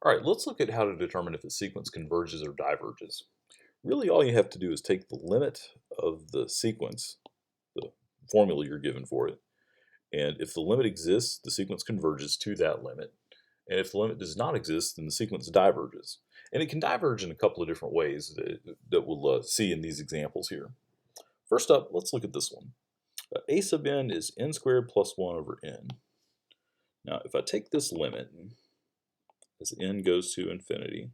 All right, let's look at how to determine if a sequence converges or diverges. Really, all you have to do is take the limit of the sequence, the formula you're given for it, and if the limit exists, the sequence converges to that limit. And if the limit does not exist, then the sequence diverges. And it can diverge in a couple of different ways that we'll see in these examples here. First up, let's look at this one. A sub n is n squared plus 1 over n. Now, if I take this limit as n goes to infinity,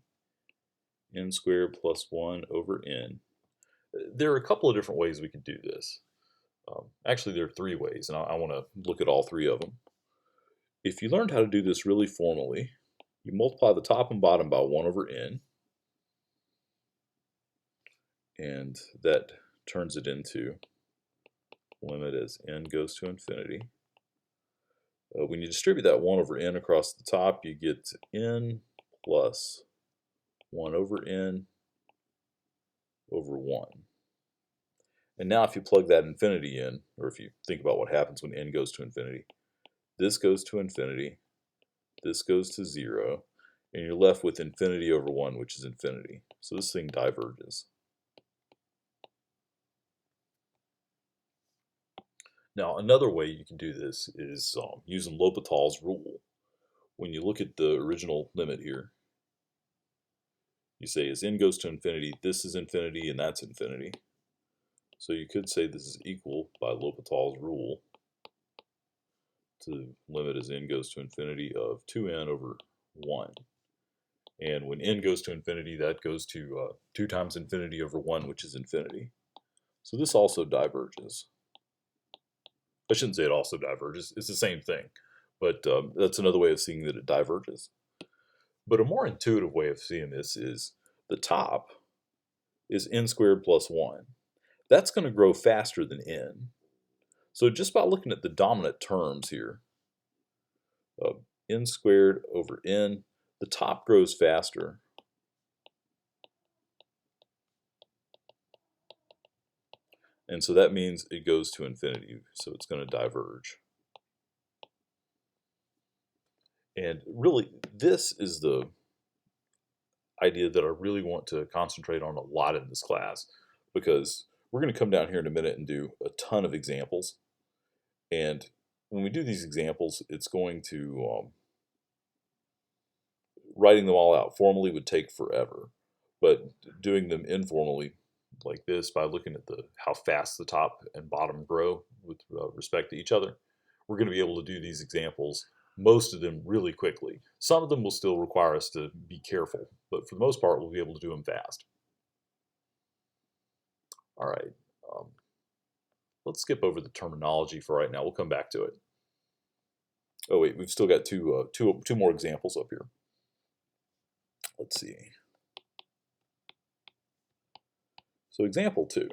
n squared plus 1 over n, there are a couple of different ways we could do this. Actually, there are three ways, and I want to look at all three of them. If you learned how to do this really formally, you multiply the top and bottom by 1 over n, and that turns it into limit as n goes to infinity. When you distribute that 1 over n across the top, you get n plus 1 over n over 1. And now if you plug that infinity in, or if you think about what happens when n goes to infinity, this goes to infinity, this goes to 0, and you're left with infinity over 1, which is infinity. So this thing diverges. Now, another way you can do this is using Hopital's rule. When you look at the original limit here, you say as n goes to infinity, this is infinity and that's infinity. So you could say this is equal, by Hopital's rule, to limit as n goes to infinity of 2n over 1. And when n goes to infinity, that goes to 2 times infinity over 1, which is infinity. So this also diverges. I shouldn't say it also diverges. It's the same thing. But that's another way of seeing that it diverges. But a more intuitive way of seeing this is the top is n squared plus 1. That's going to grow faster than n. So just by looking at the dominant terms here, n squared over n, the top grows faster. And so that means it goes to infinity, so it's going to diverge. And really, this is the idea that I really want to concentrate on a lot in this class, because we're going to come down here in a minute and do a ton of examples. And when we do these examples, it's going to, writing them all out formally would take forever. But doing them informally, like this, by looking at how fast the top and bottom grow with respect to each other, we're going to be able to do these examples, most of them really quickly. Some of them will still require us to be careful, but for the most part, we'll be able to do them fast. All right, let's skip over the terminology for right now. We'll come back to it. Oh wait, we've still got two more examples up here. Let's see. So example 2,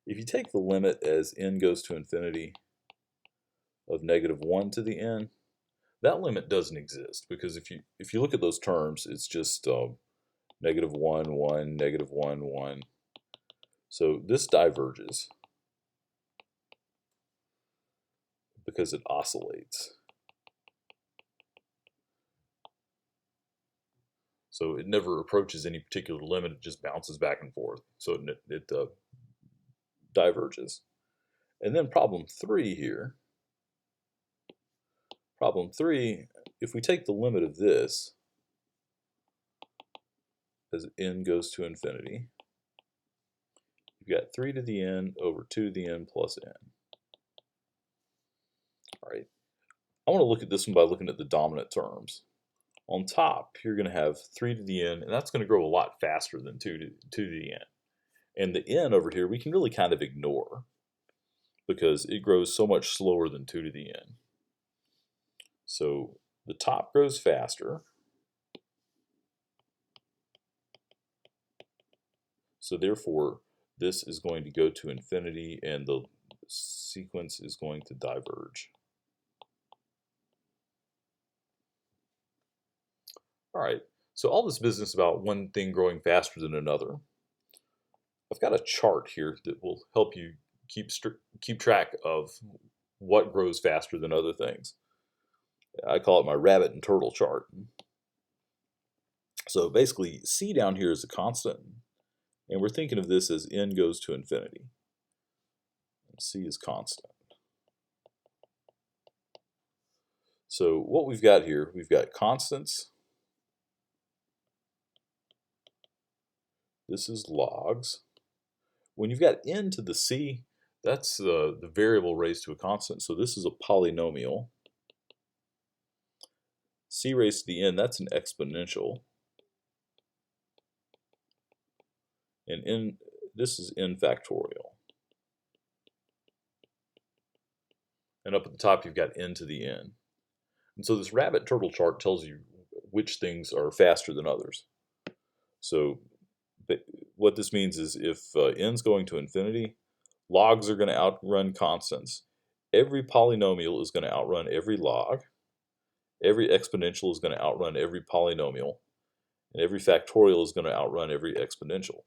if you take the limit as n goes to infinity of negative 1 to the n, that limit doesn't exist, because if you look at those terms, it's just negative 1, 1, negative 1, 1. So this diverges because it oscillates. So it never approaches any particular limit, it just bounces back and forth. So it diverges. And then problem 3 here. Problem 3, if we take the limit of this as n goes to infinity, you've got 3 to the n over 2 to the n plus n. All right. I want to look at this one by looking at the dominant terms. On top, you're going to have 3 to the n, and that's going to grow a lot faster than 2 to the n. And the n over here, we can really kind of ignore, because it grows so much slower than 2 to the n. So the top grows faster. So therefore, this is going to go to infinity, and the sequence is going to diverge. All right, so all this business about one thing growing faster than another, I've got a chart here that will help you keep track of what grows faster than other things. I call it my rabbit and turtle chart. So basically, c down here is a constant, and we're thinking of this as n goes to infinity. C is constant. So what we've got here, we've got constants. This is logs. When you've got n to the c, that's the variable raised to a constant. So this is a polynomial. C raised to the n, that's an exponential. And n, this is n factorial. And up at the top, you've got n to the n. And so this rabbit turtle chart tells you which things are faster than others. So what this means is if n's going to infinity, logs are going to outrun constants. Every polynomial is going to outrun every log. Every exponential is going to outrun every polynomial. And every factorial is going to outrun every exponential.